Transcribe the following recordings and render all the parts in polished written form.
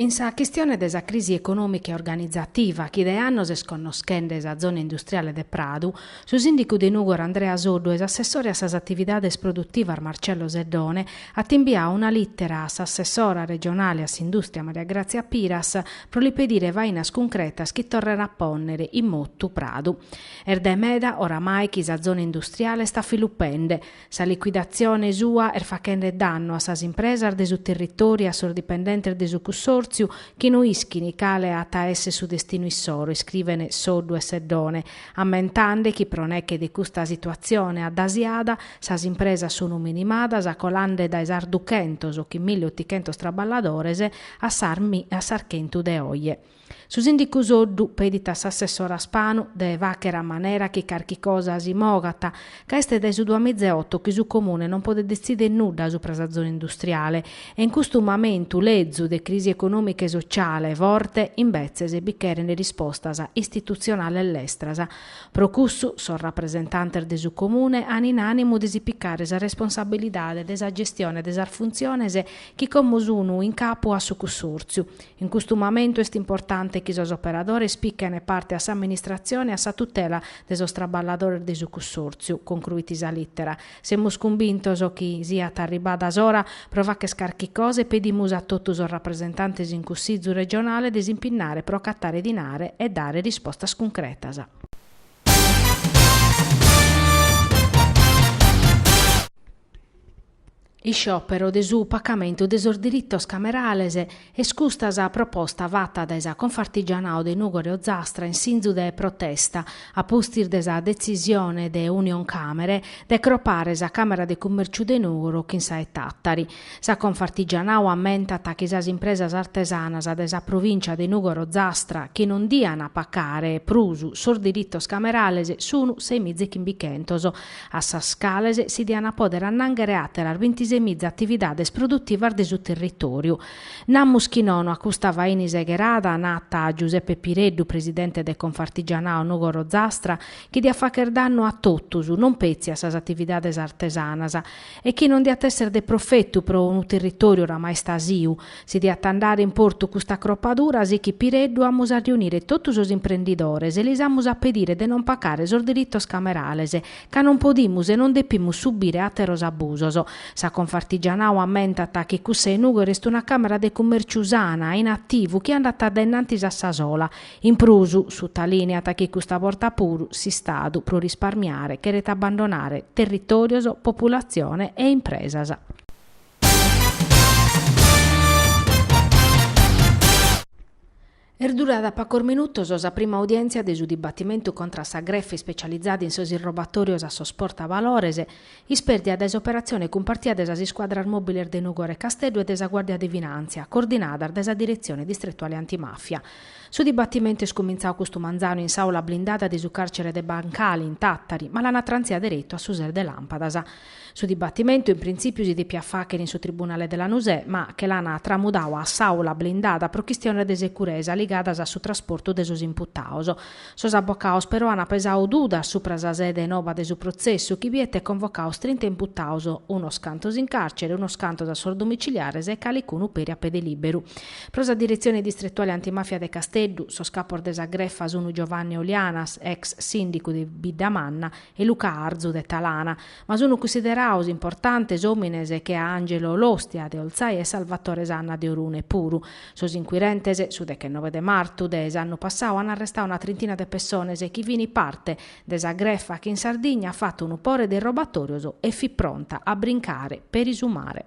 In sa questione della crisi economica e organizzativa, che da anni si sconoscende la zona industriale de Pradu, su sindaco di Nugor Andrea Soddu e assessore a sas attividades produttivas Marcello Seddone ha inviato una lettera a assessora regionale a Industria Maria Grazia Piras pro li pedire vainas concretas che torrerà a ponnere in mottu Pradu. Erde meda oramai chi sa zona industriale sta filuppende, sa liquidazione sua facende danno a sas impresas de su territorio a sul dipendente de su consorzio che non ischini cale a taesse su destino issoro, scrivene Soddu e Seddone, ammentande chi pronecche di questa situazione addasiada, sas impresas sono minimadas, a colande da esarduchentos o chi 1800 traballadores a sarchentu de oie. Su sindicu Soddu pedita s'assessora Spanu de vachera manera che carchi cosa asimogata, ca este dai su 2008 che su comune non può decidere nulla su presa zona industriale e in questo momento lezzu de crisi economica e sociale vorte invece se bicchiere ne rispostas istituzionale all'estrasa. Procussu, son rappresentante de su comune, han in animo de sipiccare sa responsabilità de sa gestione de sa funziones chi commusunu in capo a su consorzio. In questo momento è importante che i operatori spiccano parte a sa amministrazione e a sa tutela dei traballadores de su consorzio, concluiti sa littera. Siamo convintos che sia arribata ora prova che scarchi cose pedimus a tutti i rappresentanti in Consiglio regionale desimpinare, procattare dinare e dare risposta concreta. Il sciopero de su pagamento de sos diritos camerales e scustas a proposta fatta da sa Confartigianao de Nugor e Ozastra in sinzu de protesta a postir de sa decisione de Union Camere de cropare sa Camera de Commerciu de Nugor che in sa e Tattari. Sa Confartigianao ammentata che sas impresas artesanas de sa provincia de Nugor e Ozastra che non diano a pacare prusu sos diritos camerales sono 6.500. A sa scales si diano a poder annanghere atterar 26 attividades produttivas de su territorio. Nammus chi nono a custa vaini segherada nata a Giuseppe Pireddu, presidente de Confartigianao Nugor Ozastra, che dia facer danno a tottusu, non pezzi a sas attividades artesanas, e chi non dia tesser de profettu pro un territorio oramai stasiu. Si dia andare in porto custa croppadura, si chi Pireddu amus a riunire tottus os imprendidores e lis amus a pedire de non pacare sos diritos camerales, ca non podimus e non depimus subire ateros abusos. Sa Confartigianao ammentata che cusse Nugor est una Camera de Commerciu sana, in attivu, che è andata dennantis a sa sola. In prusu, sottolineata che custa volta puru si stadu pro risparmiare, che rete abbandonare territorios, popolazione e impresas. Durata pacor minutos sa prima udienza de su dibattimento contra sa greffe specializzati in sos irrobatorios a sos portavalores, isperti ad operazione compartita da squadras mobili de Nugor e Castello e de sa Guardia di Finanza, coordinata da sa Direzione Distrettuale Antimafia. Su dibattimento è scominciato questo manzano in saula blindata di su carcere de Bancali in Tattari, ma l'hanno tranzia diretto a Suser de Lampadas. Su dibattimento in principio si depia facere in su tribunale della Nusè, ma che l'hanno tramudao a saula blindata pro questione de securesa ligada a su trasporto de sos imputaos. Sos avvocaos però hanno pesao dudas supra sa sede nova de su processo, chi viete convocaos 30 imputaos, uno scantos in carcere, uno scantos a sos domiciliares e calicuno peri a pede liberu. Pro sa Direzione Distrettuale Antimafia de Castello, sos capor de sa greffa sono Giovanni Olianas, ex sindico di Biddamanna, e Luca Arzu de Talana, ma sono consideraos importantes omines che a Angelo Lostia de Olzai e Salvatore Sanna de Orune Puru. Sos inquirentes su de che 9 de marzo de anno passato hanno arrestato una trentina de persone e chi vini parte de sa greffa che in Sardegna ha fatto un upore del robatorio e fi pronta a brincare per isumare.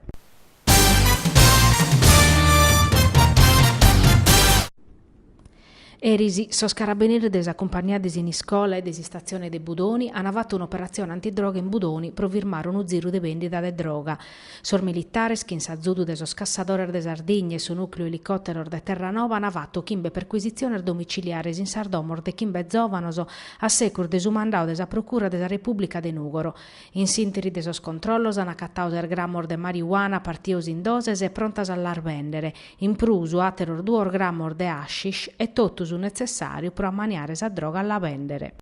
Erisi, sos carabinieri desa compagnia in scuola e desi stazione de Budoni hanno fatto un'operazione antidroga in Budoni pro firmare uno zero de vendita de droga. Sor militares che in sazudu de sos cassadores de Sardegna e su nucleo elicottero de Terranova hanno fatto chimbe perquisizione domiciliare in Sardomor de chimbe zovanos a secur de su mandao de sa procura de sa Repubblica de Nugoro. In sinteri de sos controllos hanno accattato er grammor de marijuana partios in doses e prontas all'arvendere. In prusu ateror 2 grammor de hashish e totus necessario per ammaniare sa droga alla vendere.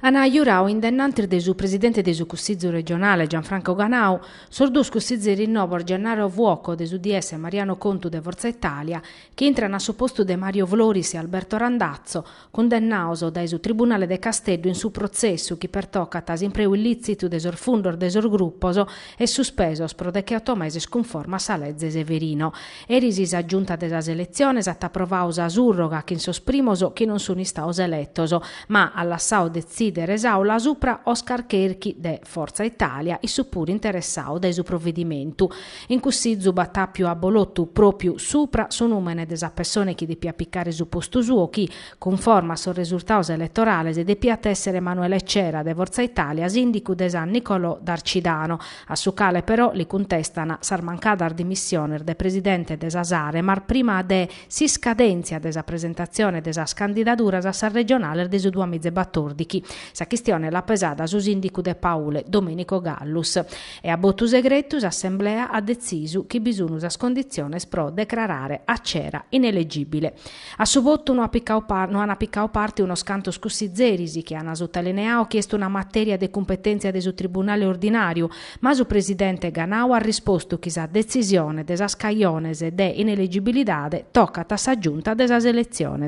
Ana Iurau, indennantir de su presidente de su Cussizzu regionale Gianfranco Ganau, sordus Cussizzi rinnovo Gennaro Vuoco de su DS Mariano Contu de Forza Italia, che entrano a su posto de Mario Vloris e Alberto Randazzo, condennato dai su Tribunale de Casteddu in su processo che pertocca impreu illicitu de sor fundor de sor grupposo e sospesos pro de che 8 mesi sconforma sa legge Severino. Erisi aggiunta de sas elezioni at approvausa surroga che in sosprimoso che non sono staus elettoso, ma allassao decide resaula supra Oscar Cherchi de Forza Italia e su pur interessato dai su provvedimento. In Cussizzu battà più a bolottu proprio supra su numene desa persone che depia piccare su posto suo chi conforma sul risultato elettorale se depia essere Emanuele Cera de Forza Italia sindico de San Nicolò d'Arcidano. A su cale però li contestano sar mancada dimissione de presidente de Sasare ma prima de si scadenzia desa presentazione desa candidatura a San regionale de su 2014. Sa questione la pesata su sindico de Paule Domenico Gallus e a voto segretus assemblea ha deciso che bisogna condizioni pro declarare a Cera ineleggibile. A su voto non hanno piccao parte uno scanto scussizerisi che hanno sottolineato chiesto una materia di competenza del suo tribunale ordinario, ma su presidente Ganau ha risposto che sa decisione desa scaglionese de ineleggibilità tocca a sa giunta desa elezioni.